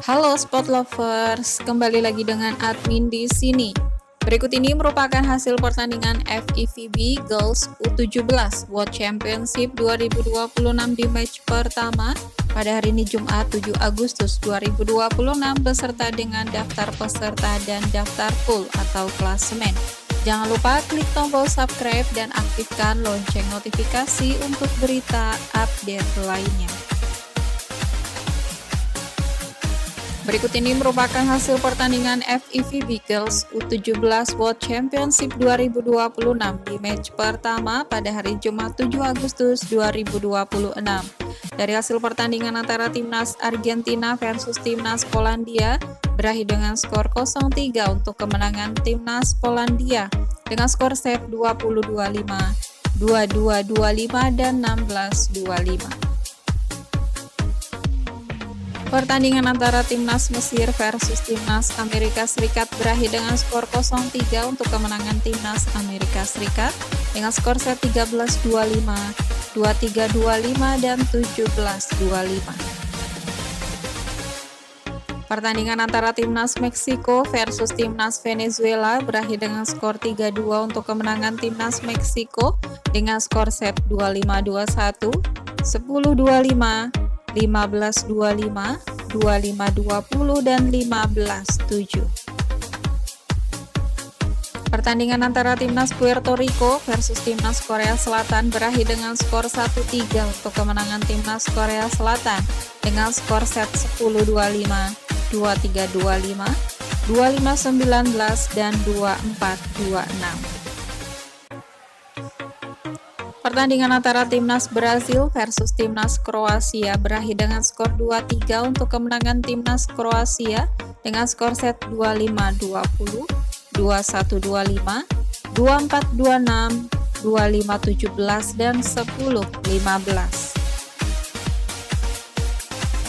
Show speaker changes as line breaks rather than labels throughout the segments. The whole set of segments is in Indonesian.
Halo Sport Lovers, kembali lagi dengan admin di sini. Berikut ini merupakan hasil pertandingan FIVB Girls U17 World Championship 2026 di match pertama pada hari ini Jumat 7 Agustus 2026 beserta dengan daftar peserta dan daftar pool atau klasemen. Jangan lupa klik tombol subscribe dan aktifkan lonceng notifikasi untuk berita update lainnya. Berikut ini merupakan hasil pertandingan FIVB Girls U17 World Championship 2026 di match pertama pada hari Jumat 7 Agustus 2026. Dari hasil pertandingan antara timnas Argentina versus timnas Polandia berakhir dengan skor 0-3 untuk kemenangan timnas Polandia dengan skor set 20-25, 22-25 dan 16-25. Pertandingan antara timnas Mesir versus timnas Amerika Serikat berakhir dengan skor 0-3 untuk kemenangan timnas Amerika Serikat dengan skor set 13-25, 23-25 dan 17-25. Pertandingan antara timnas Meksiko versus timnas Venezuela berakhir dengan skor 3-2 untuk kemenangan timnas Meksiko dengan skor set 25-21, 10-25, 15-25, 25-20 dan 15-7. Pertandingan antara timnas Puerto Rico versus timnas Korea Selatan berakhir dengan skor 1-3 untuk kemenangan timnas Korea Selatan dengan skor set 10-25, 23-25, 25-19 dan 24-26. Pertandingan antara timnas Brazil versus timnas Kroasia berakhir dengan skor 2-3 untuk kemenangan timnas Kroasia dengan skor set 25-20, 21-25, 24-26, 25-17 dan 10-15.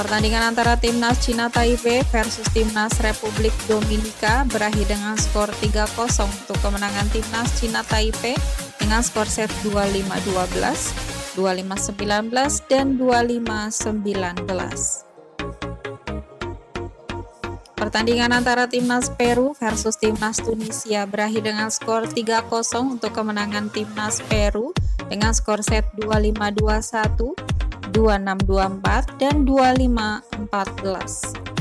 Pertandingan antara timnas Cina Taipei versus timnas Republik Dominika berakhir dengan skor 3-0 untuk kemenangan timnas Cina Taipei dengan skor set 25-12, 25-19 dan 25-19. Pertandingan antara timnas Peru versus timnas Tunisia berakhir dengan skor 3-0 untuk kemenangan timnas Peru dengan skor set 25-21, 26-24 dan 25-14.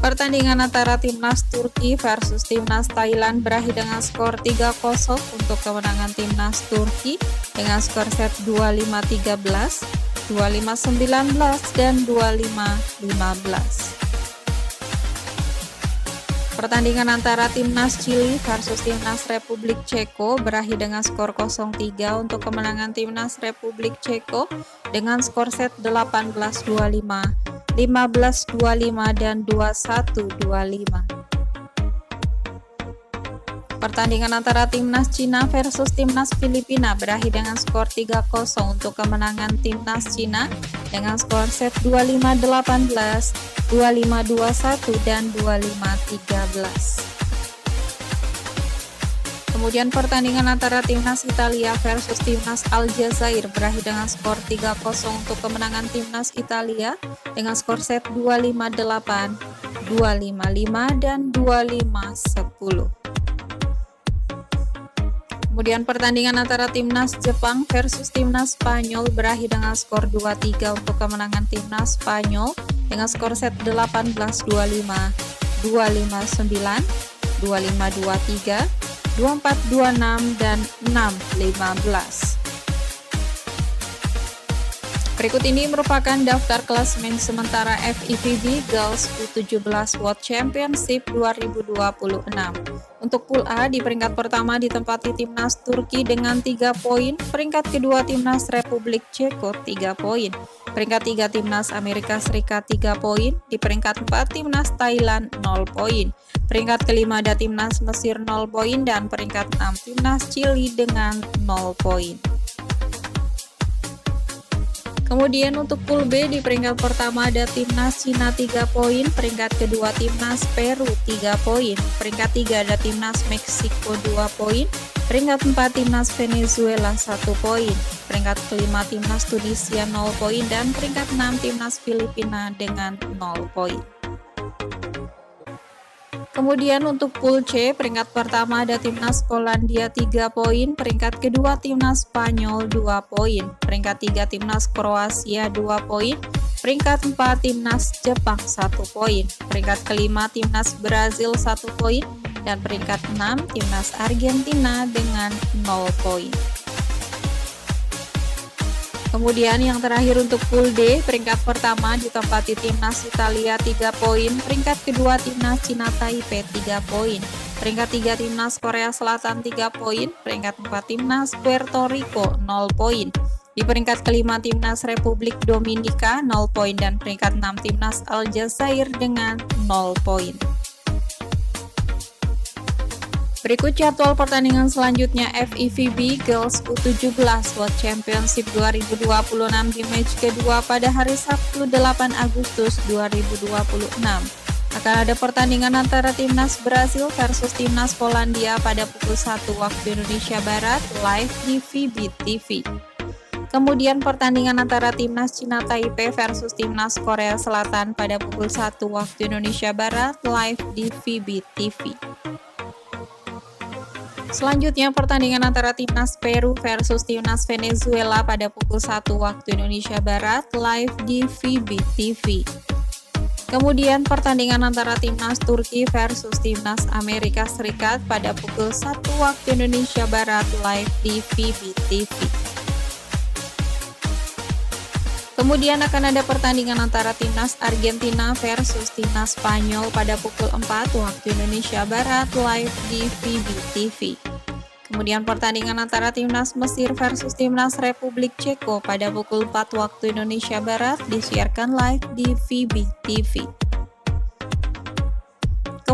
Pertandingan antara timnas Turki versus timnas Thailand berakhir dengan skor 3-0 untuk kemenangan timnas Turki dengan skor set 25-13, 25-19 dan 25-15. Pertandingan antara timnas Chili versus timnas Republik Ceko berakhir dengan skor 0-3 untuk kemenangan timnas Republik Ceko dengan skor set 18-25, 15-25 dan 21-25. Pertandingan antara timnas Cina versus timnas Filipina berakhir dengan skor 3-0 untuk kemenangan timnas Cina dengan skor set 25-18, 25-21 dan 25-13. Kemudian pertandingan antara timnas Italia versus timnas Aljazair berakhir dengan skor 3-0 untuk kemenangan timnas Italia dengan skor set 25-8, 25-5 dan 25-10. Kemudian pertandingan antara timnas Jepang versus timnas Spanyol berakhir dengan skor 2-3 untuk kemenangan timnas Spanyol dengan skor set 18-25, 25-9, 25-23, 24-26 dan 6-15. Berikut ini merupakan daftar klasemen sementara FIVB Girls U17 World Championship 2026. Untuk pool A di peringkat pertama ditempati timnas Turki dengan 3 poin, peringkat kedua timnas Republik Ceko 3 poin, peringkat 3 timnas Amerika Serikat 3 poin, di peringkat 4 timnas Thailand 0 poin, peringkat kelima ada timnas Mesir 0 poin dan peringkat 6 timnas Chili dengan 0 poin. Kemudian untuk pool B di peringkat pertama ada timnas Cina 3 poin, peringkat kedua timnas Peru 3 poin, peringkat 3 ada timnas Meksiko 2 poin, Peringkat 4 timnas Venezuela 1 poin, peringkat kelima timnas Tunisia 0 poin, dan peringkat 6 timnas Filipina dengan 0 poin. Kemudian untuk pool C, peringkat pertama ada timnas Polandia 3 poin, peringkat kedua timnas Spanyol 2 poin, peringkat 3 timnas Kroasia 2 poin, peringkat 4 timnas Jepang 1 poin, peringkat kelima timnas Brazil 1 poin, dan peringkat 6 timnas Argentina dengan 0 poin. Kemudian yang terakhir untuk pool D, peringkat pertama ditempati timnas Italia 3 poin, peringkat kedua timnas Cina Taipei 3 poin, peringkat 3 timnas Korea Selatan 3 poin, peringkat 4 timnas Puerto Rico 0 poin, di peringkat kelima timnas Republik Dominika 0 poin, dan peringkat 6 timnas Aljazair dengan 0 poin. Berikut jadwal pertandingan selanjutnya FIVB Girls U17 World Championship 2026 di match kedua pada hari Sabtu 8 Agustus 2026. Akan ada pertandingan antara timnas Brasil versus timnas Polandia pada pukul 1 waktu Indonesia Barat live di VB TV. Kemudian pertandingan antara timnas Cina Taipei versus timnas Korea Selatan pada pukul 1 waktu Indonesia Barat live di VB TV. Selanjutnya pertandingan antara timnas Peru versus timnas Venezuela pada pukul 1 waktu Indonesia Barat live di VB TV. Kemudian pertandingan antara timnas Turki versus timnas Amerika Serikat pada pukul 1 waktu Indonesia Barat live di VB TV. Kemudian akan ada pertandingan antara timnas Argentina versus timnas Spanyol pada pukul 4 waktu Indonesia Barat live di VB TV. Kemudian pertandingan antara timnas Mesir versus timnas Republik Ceko pada pukul 4 waktu Indonesia Barat disiarkan live di VB TV.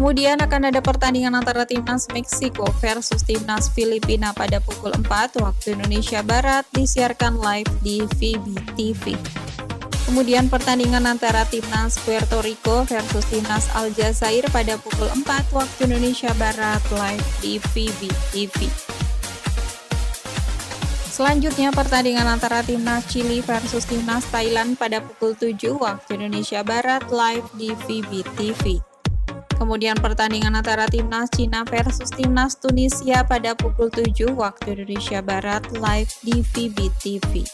Kemudian akan ada pertandingan antara timnas Meksiko versus timnas Filipina pada pukul 4 waktu Indonesia Barat disiarkan live di VB TV. Kemudian pertandingan antara timnas Puerto Rico versus timnas Aljazair pada pukul 4 waktu Indonesia Barat live di VB TV. Selanjutnya pertandingan antara timnas Chili versus timnas Thailand pada pukul 7 waktu Indonesia Barat live di VB TV. Kemudian pertandingan antara timnas Cina versus timnas Tunisia pada pukul 7 waktu Indonesia Barat live di VB TV.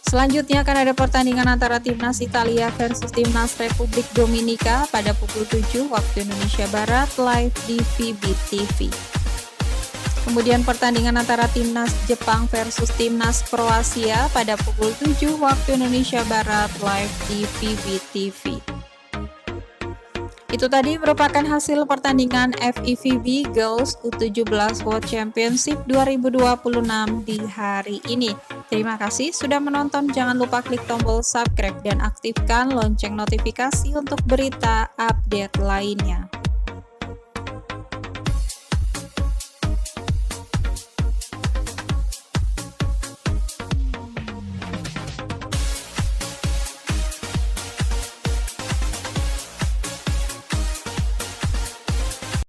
Selanjutnya akan ada pertandingan antara timnas Italia versus timnas Republik Dominika pada pukul 7 waktu Indonesia Barat live di VB TV. Kemudian pertandingan antara timnas Jepang versus timnas Kroasia pada pukul 7 waktu Indonesia Barat live di VB TV. Itu tadi merupakan hasil pertandingan FIVB Girls U17 World Championship 2026 di hari ini. Terima kasih sudah menonton, jangan lupa klik tombol subscribe dan aktifkan lonceng notifikasi untuk berita update lainnya.